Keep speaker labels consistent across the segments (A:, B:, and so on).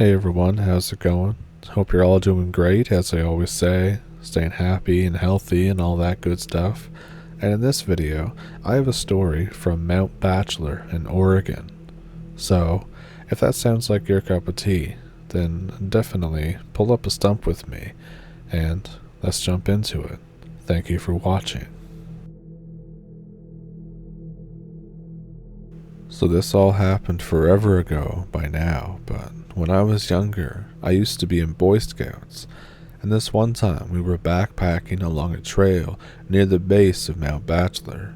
A: Hey everyone, how's it going? Hope you're all doing great, as I always say, staying happy and healthy and all that good stuff. And in this video, I have a story from Mount Bachelor in Oregon. So, if that sounds like your cup of tea, then definitely pull up a stump with me, and let's jump into it. Thank you for watching. So this all happened forever ago by now, but when I was younger, I used to be in Boy Scouts, and this one time we were backpacking along a trail near the base of Mount Bachelor.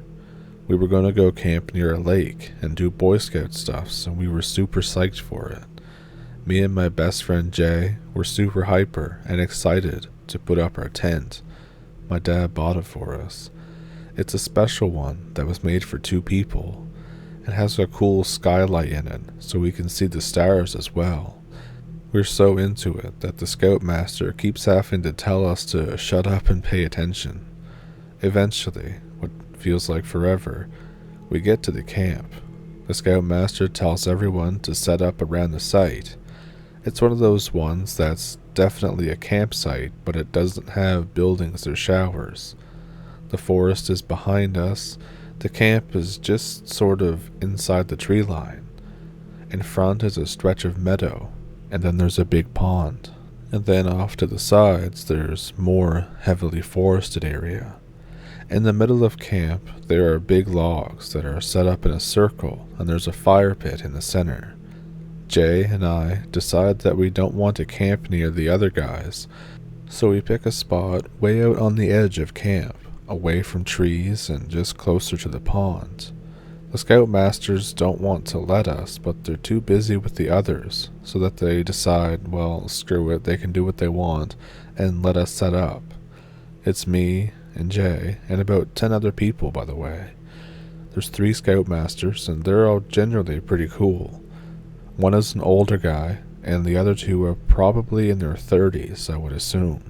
A: We were going to go camp near a lake and do Boy Scout stuff, so we were super psyched for it. Me and my best friend Jay were super hyper and excited to put up our tent. My dad bought it for us. It's a special one that was made for 2 people. It has a cool skylight in it, so we can see the stars as well. We're so into it that the scoutmaster keeps having to tell us to shut up and pay attention. Eventually, what feels like forever, we get to the camp. The scoutmaster tells everyone to set up around the site. It's one of those ones that's definitely a campsite, but it doesn't have buildings or showers. The forest is behind us. The camp is just sort of inside the tree line. In front is a stretch of meadow, and then there's a big pond. And then off to the sides there's more heavily forested area. In the middle of camp there are big logs that are set up in a circle, and there's a fire pit in the center. Jay and I decide that we don't want to camp near the other guys, so we pick a spot way out on the edge of camp, away from trees and just closer to the pond. The scoutmasters don't want to let us, but they're too busy with the others, so that they decide, well, screw it, they can do what they want, and let us set up. It's me and Jay, and about 10 other people, by the way. There's 3 scoutmasters, and they're all generally pretty cool. One is an older guy, and the other 2 are probably in their 30s, I would assume.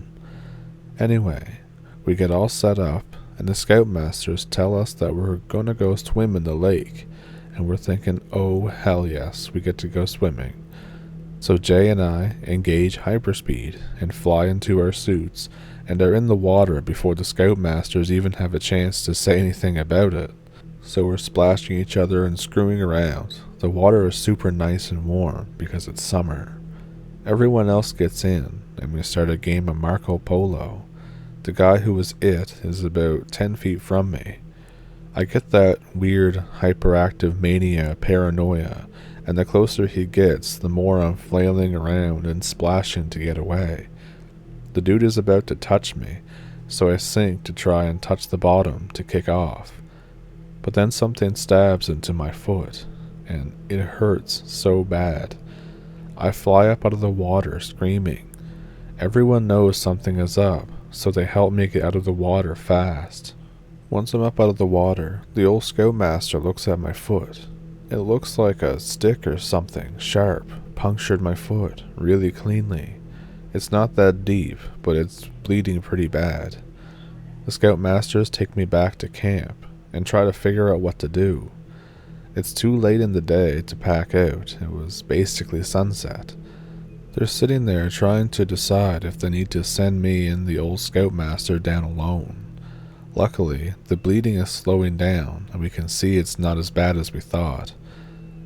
A: Anyway, we get all set up, and the scoutmasters tell us that we're going to go swim in the lake, and we're thinking, oh hell yes, we get to go swimming. So Jay and I engage hyperspeed and fly into our suits, and are in the water before the scoutmasters even have a chance to say anything about it. So we're splashing each other and screwing around. The water is super nice and warm because it's summer. Everyone else gets in, and we start a game of Marco Polo. The guy who was it is about 10 feet from me. I get that weird hyperactive mania paranoia, and the closer he gets, the more I'm flailing around and splashing to get away. The dude is about to touch me, so I sink to try and touch the bottom to kick off. But then something stabs into my foot, and it hurts so bad. I fly up out of the water screaming. Everyone knows something is up, so they help me get out of the water fast. Once I'm up out of the water, the old scoutmaster looks at my foot. It looks like a stick or something sharp punctured my foot really cleanly. It's not that deep, but it's bleeding pretty bad. The scoutmasters take me back to camp and try to figure out what to do. It's too late in the day to pack out. It was basically sunset. They're sitting there trying to decide if they need to send me and the old scoutmaster down alone. Luckily, the bleeding is slowing down, and we can see it's not as bad as we thought.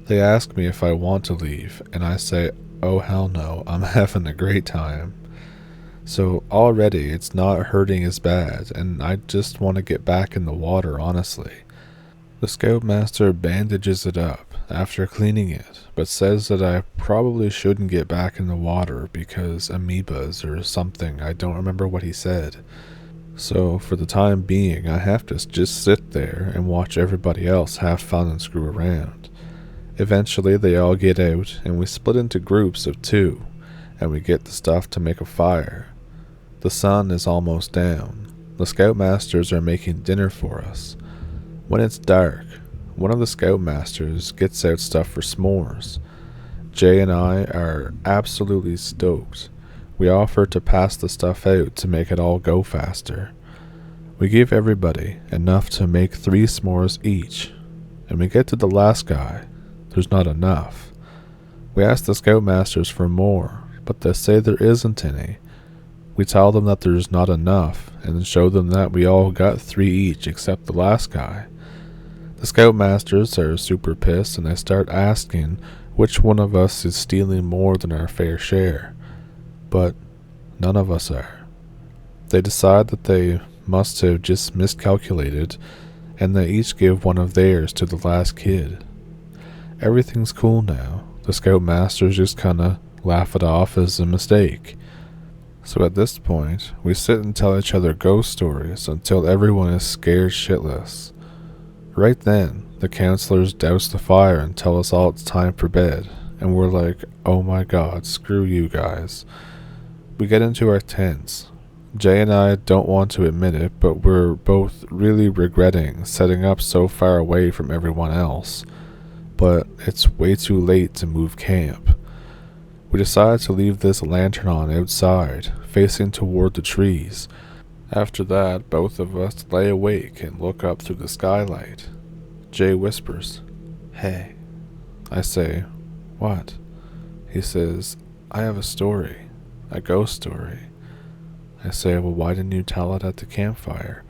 A: They ask me if I want to leave, and I say, oh hell no, I'm having a great time. So already it's not hurting as bad, and I just want to get back in the water, honestly. The scoutmaster bandages it up after cleaning it, but says that I probably shouldn't get back in the water because amoebas or something. I don't remember what he said. So for the time being, I have to just sit there and watch everybody else have fun and screw around. Eventually they all get out, and we split into groups of 2, and we get the stuff to make a fire. The sun is almost down. The scoutmasters are making dinner for us. When it's dark, one of the scoutmasters gets out stuff for s'mores. Jay and I are absolutely stoked. We offer to pass the stuff out to make it all go faster. We give everybody enough to make 3 s'mores each, and we get to the last guy. There's not enough. We ask the scoutmasters for more, but they say there isn't any. We tell them that there's not enough, and show them that we all got 3 each except the last guy. The scoutmasters are super pissed, and they start asking which one of us is stealing more than our fair share. But none of us are. They decide that they must have just miscalculated, and they each give one of theirs to the last kid. Everything's cool now. The scoutmasters just kinda laugh it off as a mistake. So at this point, we sit and tell each other ghost stories until everyone is scared shitless. Right then, the counselors douse the fire and tell us all it's time for bed, and we're like, oh my god, screw you guys. We get into our tents. Jay and I don't want to admit it, but we're both really regretting setting up so far away from everyone else. But it's way too late to move camp. We decide to leave this lantern on outside, facing toward the trees. After that, both of us lay awake and look up through the skylight. Jay whispers, "Hey." I say, "What?" He says, "I have a story, a ghost story." I say, "Well, why didn't you tell it at the campfire?"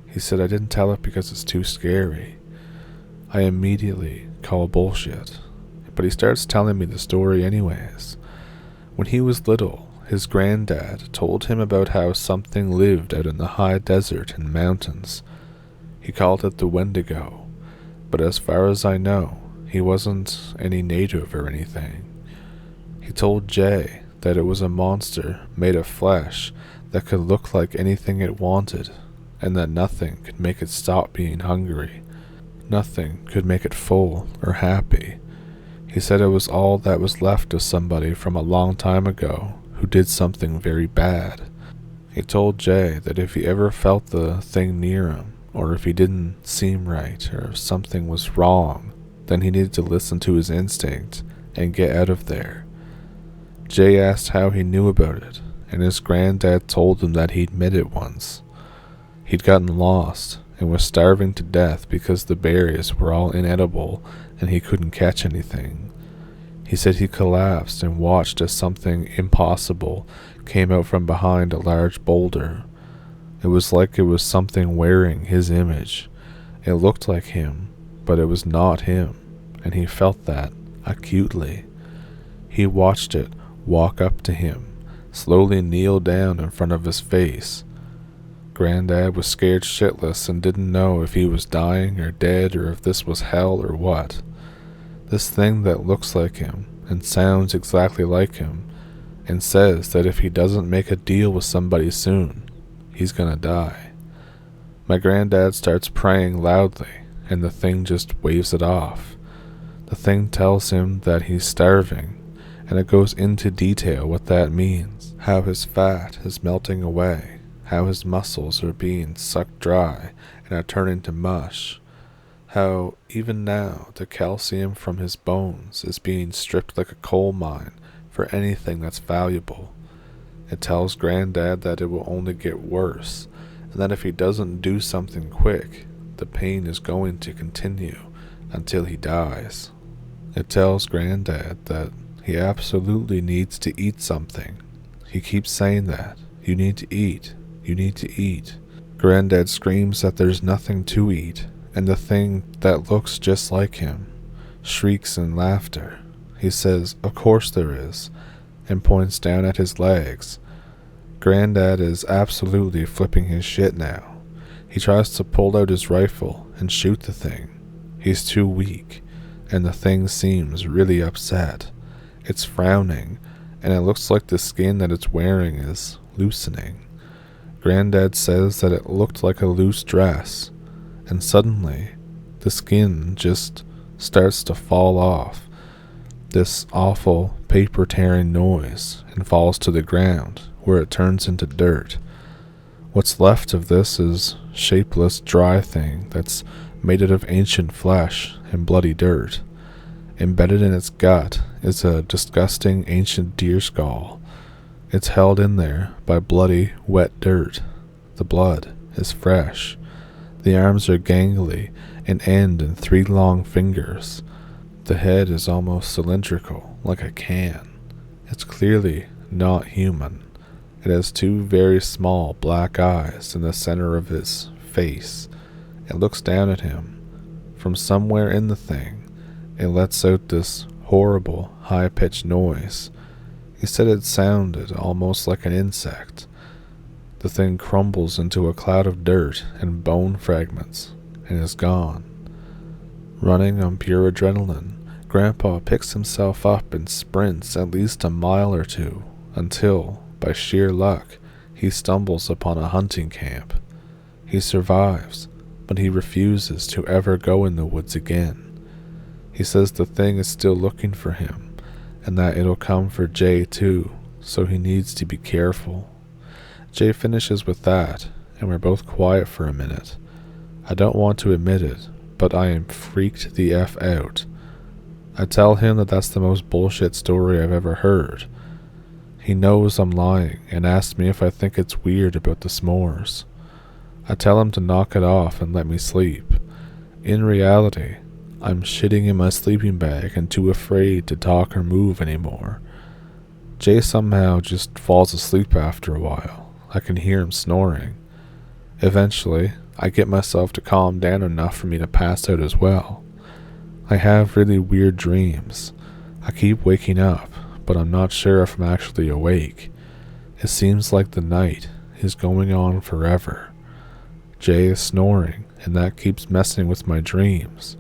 A: He said, "I didn't tell it because it's too scary." I immediately call bullshit, but he starts telling me the story anyways. When he was little, his granddad told him about how something lived out in the high desert and mountains. He called it the Wendigo, but as far as I know, he wasn't any native or anything. He told Jay that it was a monster made of flesh that could look like anything it wanted, and that nothing could make it stop being hungry. Nothing could make it full or happy. He said it was all that was left of somebody from a long time ago who did something very bad. He told Jay that if he ever felt the thing near him, or if he didn't seem right, or if something was wrong, then he needed to listen to his instinct and get out of there. Jay asked how he knew about it, and his granddad told him that he'd met it once. He'd gotten lost and was starving to death because the berries were all inedible and he couldn't catch anything. He said he collapsed and watched as something impossible came out from behind a large boulder. It was like it was something wearing his image. It looked like him, but it was not him, and he felt that acutely. He watched it walk up to him, slowly kneel down in front of his face. Granddad was scared shitless and didn't know if he was dying or dead or if this was hell or what. This thing that looks like him and sounds exactly like him and says that if he doesn't make a deal with somebody soon, he's gonna die. My granddad starts praying loudly and the thing just waves it off. The thing tells him that he's starving, and it goes into detail what that means, how his fat is melting away, how his muscles are being sucked dry and are turning to mush, how even now the calcium from his bones is being stripped like a coal mine for anything that's valuable. It tells Granddad that it will only get worse, and that if he doesn't do something quick, the pain is going to continue until he dies. It tells Granddad that he absolutely needs to eat something. He keeps saying that, "You need to eat. You need to eat." Granddad screams that there's nothing to eat, and the thing that looks just like him shrieks in laughter. He says, "Of course there is," and points down at his legs. Granddad is absolutely flipping his shit now. He tries to pull out his rifle and shoot the thing. He's too weak, and the thing seems really upset. It's frowning, and it looks like the skin that it's wearing is loosening. Granddad says that it looked like a loose dress, and suddenly the skin just starts to fall off. This awful paper tearing noise, and falls to the ground, where it turns into dirt. What's left of this is shapeless, dry thing that's made out of ancient flesh and bloody dirt. Embedded in its gut is a disgusting ancient deer skull. It's held in there by bloody, wet dirt. The blood is fresh. The arms are gangly and end in 3 long fingers. The head is almost cylindrical, like a can. It's clearly not human. It has two very small black eyes in the center of his face. It looks down at him. From somewhere in the thing, it lets out this horrible, high-pitched noise. He said it sounded almost like an insect. The thing crumbles into a cloud of dirt and bone fragments and is gone. Running on pure adrenaline, Grandpa picks himself up and sprints at least a mile or two until, by sheer luck, he stumbles upon a hunting camp. He survives, but he refuses to ever go in the woods again. He says the thing is still looking for him, and that it'll come for Jay too, so he needs to be careful. Jay finishes with that, and we're both quiet for a minute. I don't want to admit it, but I am freaked the F out. I tell him that that's the most bullshit story I've ever heard. He knows I'm lying and asks me if I think it's weird about the s'mores. I tell him to knock it off and let me sleep. In reality, I'm shitting in my sleeping bag and too afraid to talk or move anymore. Jay somehow just falls asleep after a while. I can hear him snoring. Eventually, I get myself to calm down enough for me to pass out as well. I have really weird dreams. I keep waking up, but I'm not sure if I'm actually awake. It seems like the night is going on forever. Jay is snoring, and that keeps messing with my dreams.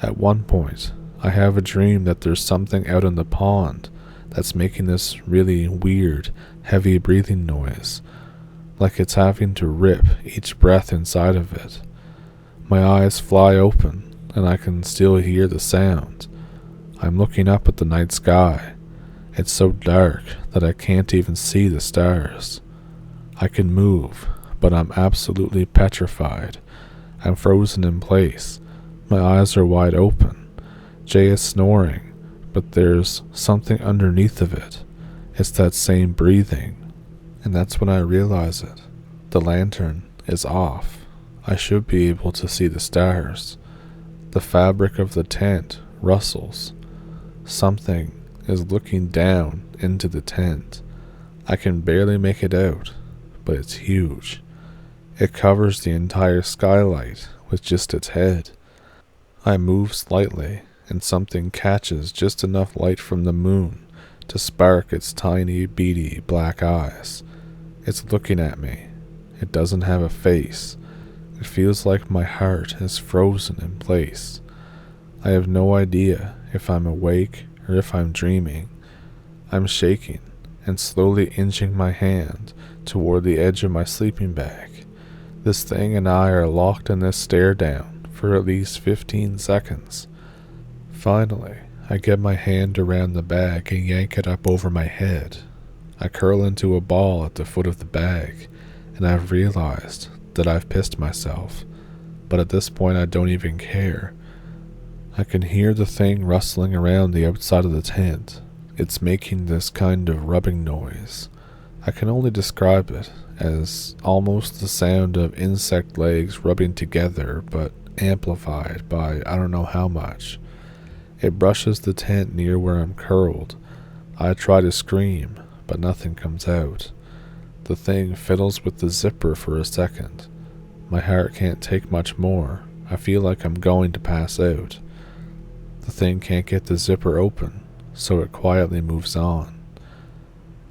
A: At one point, I have a dream that there's something out in the pond that's making this really weird, heavy breathing noise, like it's having to rip each breath inside of it. My eyes fly open, and I can still hear the sound. I'm looking up at the night sky. It's so dark that I can't even see the stars. I can move, but I'm absolutely petrified. I'm frozen in place. My eyes are wide open. Jay is snoring, but there's something underneath of it. It's that same breathing. And that's when I realize it. The lantern is off. I should be able to see the stars. The fabric of the tent rustles. Something is looking down into the tent. I can barely make it out, but it's huge. It covers the entire skylight with just its head. I move slightly, and something catches just enough light from the moon to spark its tiny, beady black eyes. It's looking at me. It doesn't have a face. It feels like my heart is frozen in place. I have no idea if I'm awake or if I'm dreaming. I'm shaking and slowly inching my hand toward the edge of my sleeping bag. This thing and I are locked in this stare down for at least 15 seconds. Finally, I get my hand around the bag and yank it up over my head. I curl into a ball at the foot of the bag, and I've realized that I've pissed myself, but at this point I don't even care. I can hear the thing rustling around the outside of the tent. It's making this kind of rubbing noise. I can only describe it as almost the sound of insect legs rubbing together, but amplified by I don't know how much. It brushes the tent near where I'm curled. I try to scream, but nothing comes out. The thing fiddles with the zipper for a second. My heart can't take much more. I feel like I'm going to pass out. The thing can't get the zipper open, so it quietly moves on.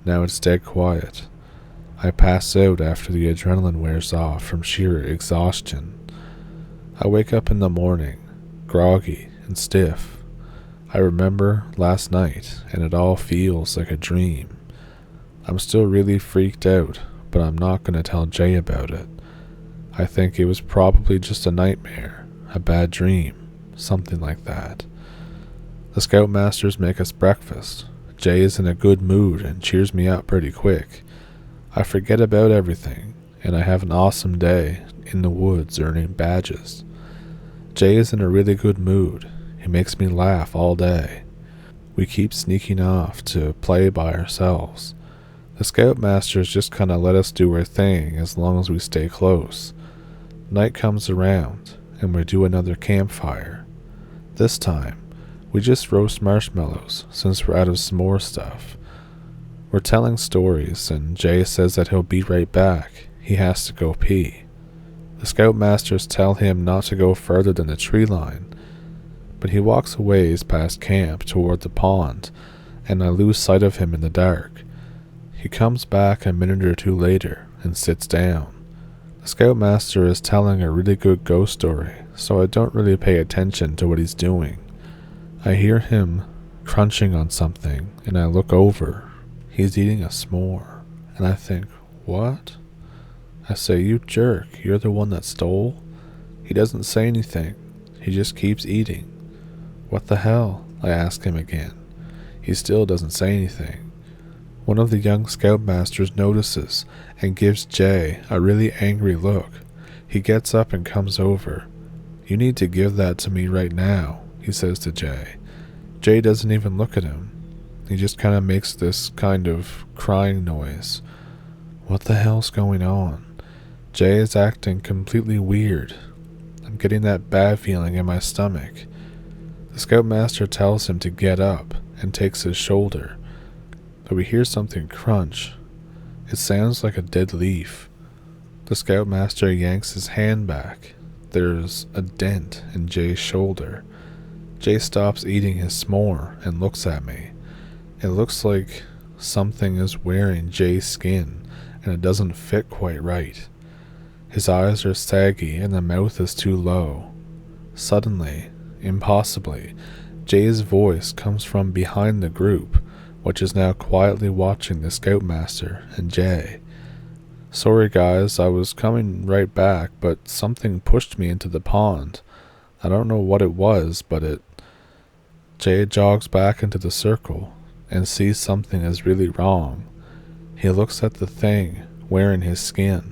A: Now it's dead quiet. I pass out after the adrenaline wears off from sheer exhaustion. I wake up in the morning, groggy and stiff. I remember last night, and it all feels like a dream. I'm still really freaked out, but I'm not going to tell Jay about it. I think it was probably just a nightmare, a bad dream, something like that. The Scoutmasters make us breakfast. Jay is in a good mood and cheers me up pretty quick. I forget about everything, and I have an awesome day in the woods earning badges. Jay is in a really good mood. He makes me laugh all day. We keep sneaking off to play by ourselves. The Scoutmasters just kinda let us do our thing as long as we stay close. Night comes around, and we do another campfire. This time, We just roast marshmallows since we're out of s'more stuff. We're telling stories, and Jay says that he'll be right back. He has to go pee. The scoutmasters tell him not to go further than the tree line, but he walks a ways past camp toward the pond, and I lose sight of him in the dark. He comes back a minute or two later and sits down. The scoutmaster is telling a really good ghost story, so I don't really pay attention to what he's doing. I hear him crunching on something, and I look over. He's eating a s'more, and I think, what? I say, you jerk, you're the one that stole? He doesn't say anything. He just keeps eating. What the hell? I ask him again. He still doesn't say anything. One of the young scoutmasters notices and gives Jay a really angry look. He gets up and comes over. You need to give that to me right now, he says to Jay. Jay doesn't even look at him. He just kind of makes this kind of crying noise. What the hell's going on? Jay is acting completely weird. I'm getting that bad feeling in my stomach. The scoutmaster tells him to get up and takes his shoulder, but we hear something crunch. It sounds like a dead leaf. The scoutmaster yanks his hand back. There's a dent in Jay's shoulder. Jay stops eating his s'more and looks at me. It looks like something is wearing Jay's skin, and it doesn't fit quite right. His eyes are saggy and the mouth is too low. Suddenly, impossibly, Jay's voice comes from behind the group, which is now quietly watching the scoutmaster and Jay. Sorry guys, I was coming right back, but something pushed me into the pond. I don't know what it was, but it... Jay jogs back into the circle and sees something is really wrong. He looks at the thing wearing his skin.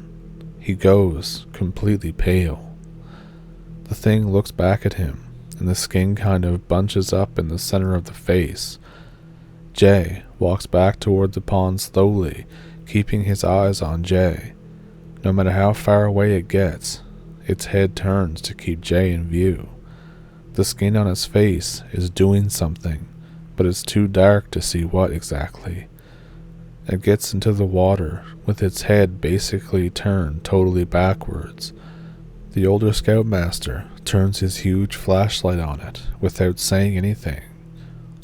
A: He goes completely pale. The thing looks back at him, and the skin kind of bunches up in the center of the face. Jay walks back toward the pond slowly, keeping his eyes on Jay. No matter how far away it gets, its head turns to keep Jay in view. The skin on its face is doing something, but it's too dark to see what exactly. It gets into the water, with its head basically turned totally backwards. The older scoutmaster turns his huge flashlight on it without saying anything.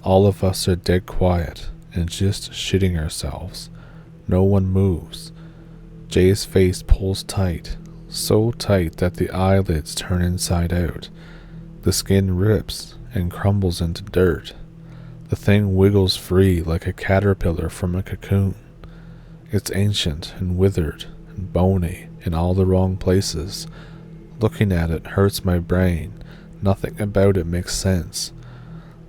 A: All of us are dead quiet and just shitting ourselves. No one moves. Jay's face pulls tight, so tight that the eyelids turn inside out. The skin rips and crumbles into dirt. The thing wiggles free like a caterpillar from a cocoon. It's ancient and withered and bony in all the wrong places. Looking at it hurts my brain. Nothing about it makes sense.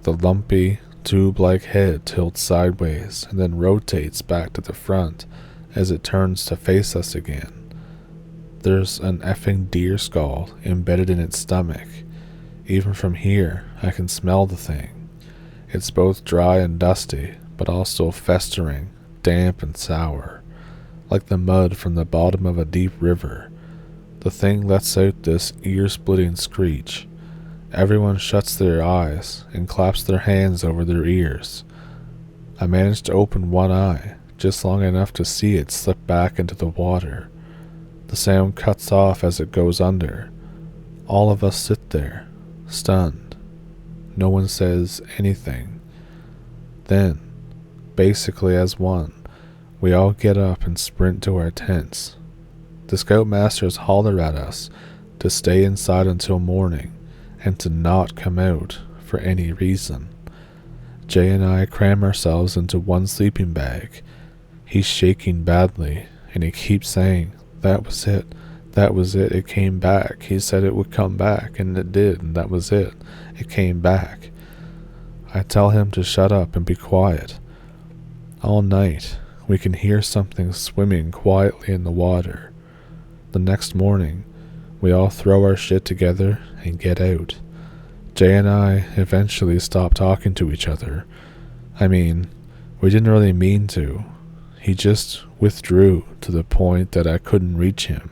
A: The lumpy, tube-like head tilts sideways and then rotates back to the front as it turns to face us again. There's an effing deer skull embedded in its stomach. Even from here, I can smell the thing. It's both dry and dusty, but also festering, damp and sour, like the mud from the bottom of a deep river. The thing lets out this ear-splitting screech. Everyone shuts their eyes and claps their hands over their ears. I manage to open one eye, just long enough to see it slip back into the water. The sound cuts off as it goes under. All of us sit there, stunned. No one says anything. Then, basically as one, we all get up and sprint to our tents. The scoutmasters holler at us to stay inside until morning and to not come out for any reason. Jay and I cram ourselves into one sleeping bag. He's shaking badly, and he keeps saying, "That was it. That was it. It came back. He said it would come back, and it did, and that was it. It came back." I tell him to shut up and be quiet. All night, we can hear something swimming quietly in the water. The next morning, we all throw our shit together and get out. Jay and I eventually stop talking to each other. I mean, we didn't really mean to. He just withdrew to the point that I couldn't reach him.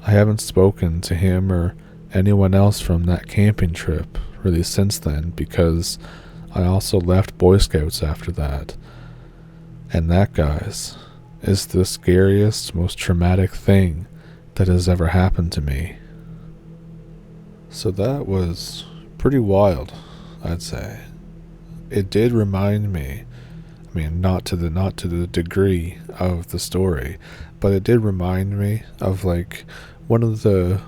A: I haven't spoken to him or anyone else from that camping trip really since then, because I also left Boy Scouts after that. And that, guys, is the scariest, most traumatic thing that has ever happened to me. So that was pretty wild, I'd say. It did remind me, I mean, not to the degree of the story, but it did remind me of like one of the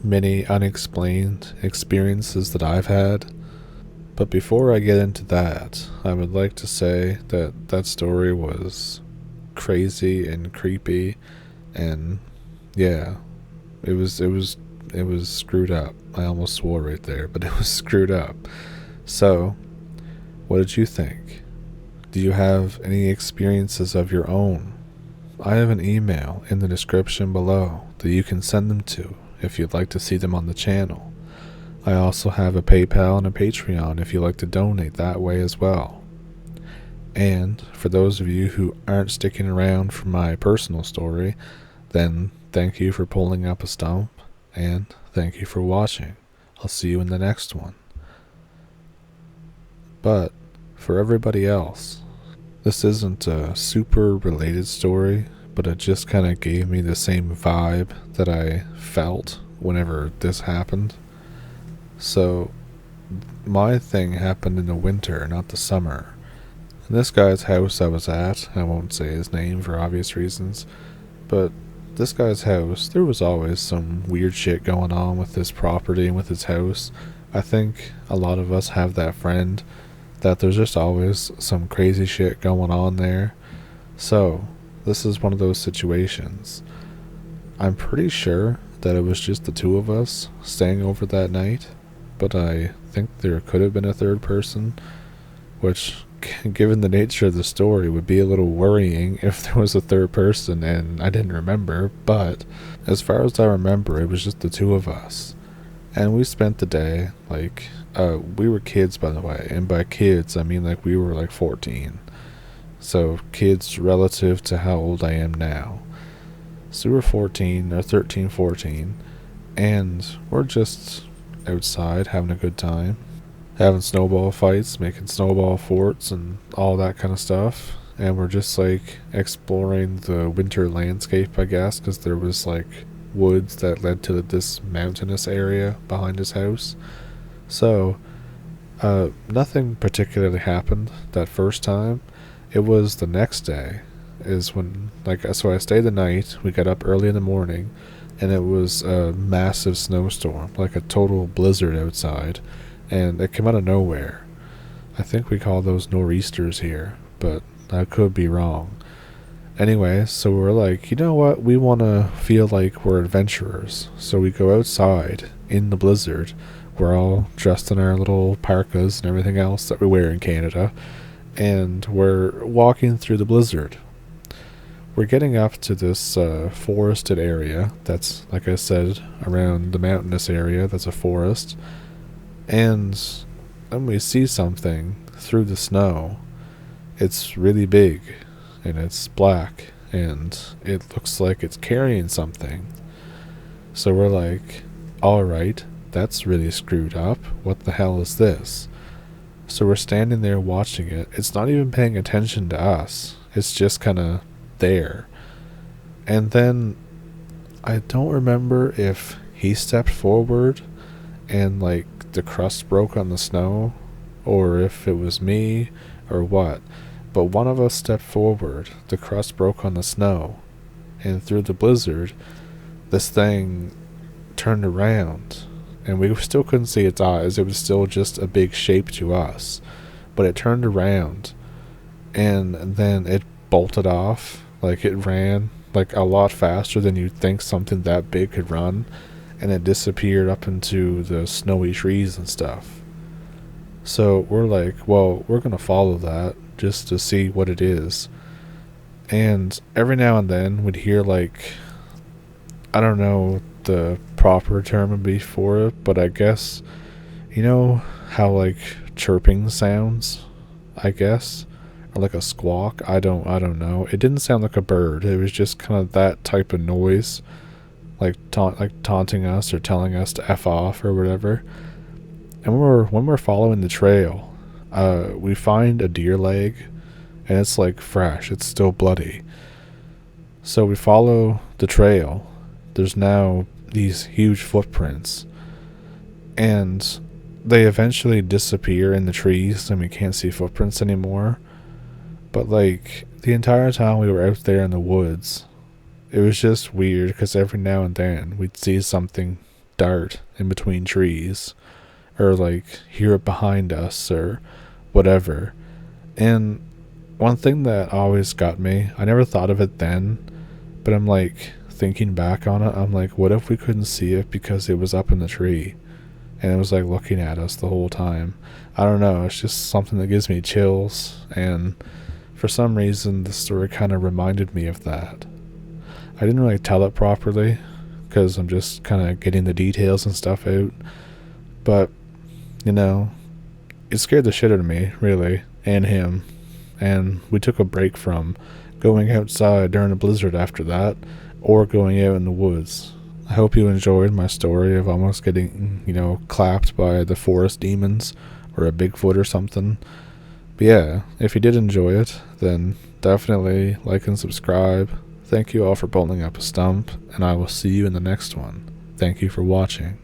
A: many unexplained experiences that I've had. But before I get into that, I would like to say that that story was crazy and creepy, and yeah, it was screwed up. I almost swore right there, but it was screwed up. So, what did you think? Do you have any experiences of your own? I have an email in the description below that you can send them to if you'd like to see them on the channel. I also have a PayPal and a Patreon if you'd like to donate that way as well. And for those of you who aren't sticking around for my personal story, then thank you for pulling up a stump, and thank you for watching. I'll see you in the next one. But for everybody else, this isn't a super related story, but it just kind of gave me the same vibe that I felt whenever this happened. So, my thing happened in the winter, not the summer. And this guy's house I was at, I won't say his name for obvious reasons, but this guy's house, there was always some weird shit going on with his property and with his house. I think a lot of us have that friend that there's just always some crazy shit going on there. So, this is one of those situations. I'm pretty sure that it was just the two of us staying over that night, but I think there could have been a third person, which, given the nature of the story, would be a little worrying if there was a third person and I didn't remember, but as far as I remember, it was just the two of us. And we spent the day, like, we were kids, by the way, and by kids, I mean, like, we were, like, 14. So, kids relative to how old I am now. So, we were 14, or 13, 14, and we're just outside having a good time. Having snowball fights, making snowball forts, and all that kind of stuff. And we're just, like, exploring the winter landscape, I guess, because there was, like, woods that led to this mountainous area behind his house. So, nothing particularly happened that first time. It was the next day is when, like, so I stayed the night, we got up early in the morning, and it was a massive snowstorm, like a total blizzard outside, and it came out of nowhere. I think we call those nor'easters here, but I could be wrong. Anyway, so we're like, you know what, we want to feel like we're adventurers, so we go outside in the blizzard. We're all dressed in our little parkas and everything else that we wear in Canada, and we're walking through the blizzard. We're getting up to this forested area that's, like I said, around the mountainous area that's a forest, and then we see something through the snow. It's really big, and it's black, and it looks like it's carrying something. So we're like, alright, that's really screwed up. What the hell is this? So we're standing there watching it. It's not even paying attention to us. It's just kind of there. And then I don't remember if he stepped forward and like the crust broke on the snow, or if it was me or what. But one of us stepped forward, the crust broke on the snow, and through the blizzard, this thing turned around, and we still couldn't see its eyes. It was still just a big shape to us, but it turned around, and then it bolted off. Like, it ran like a lot faster than you'd think something that big could run, and it disappeared up into the snowy trees and stuff. So we're like, well, we're gonna follow that just to see what it is. And every now and then we'd hear, like, I don't know the proper term would be for it, but I guess, you know how like chirping sounds, I guess, or like a squawk. I don't know. It didn't sound like a bird. It was just kind of that type of noise, like taunting us or telling us to F off or whatever. And when we're following the trail, we find a deer leg, and it's like fresh. It's still bloody. So we follow the trail. There's now these huge footprints, and they eventually disappear in the trees, and we can't see footprints anymore. But like the entire time we were out there in the woods, it was just weird because every now and then we'd see something dart in between trees, or like hear it behind us or whatever. And one thing that always got me, I never thought of it then, but I'm like thinking back on it, I'm like, what if we couldn't see it because it was up in the tree and it was like looking at us the whole time? I don't know, it's just something that gives me chills, and for some reason the story kind of reminded me of that. I didn't really tell it properly because I'm just kind of getting the details and stuff out, but you know, it scared the shit out of me, really, and him. And we took a break from going outside during a blizzard after that, or going out in the woods. I hope you enjoyed my story of almost getting, clapped by the forest demons or a Bigfoot or something. But yeah, if you did enjoy it, then definitely like and subscribe. Thank you all for bolting up a stump, and I will see you in the next one. Thank you for watching.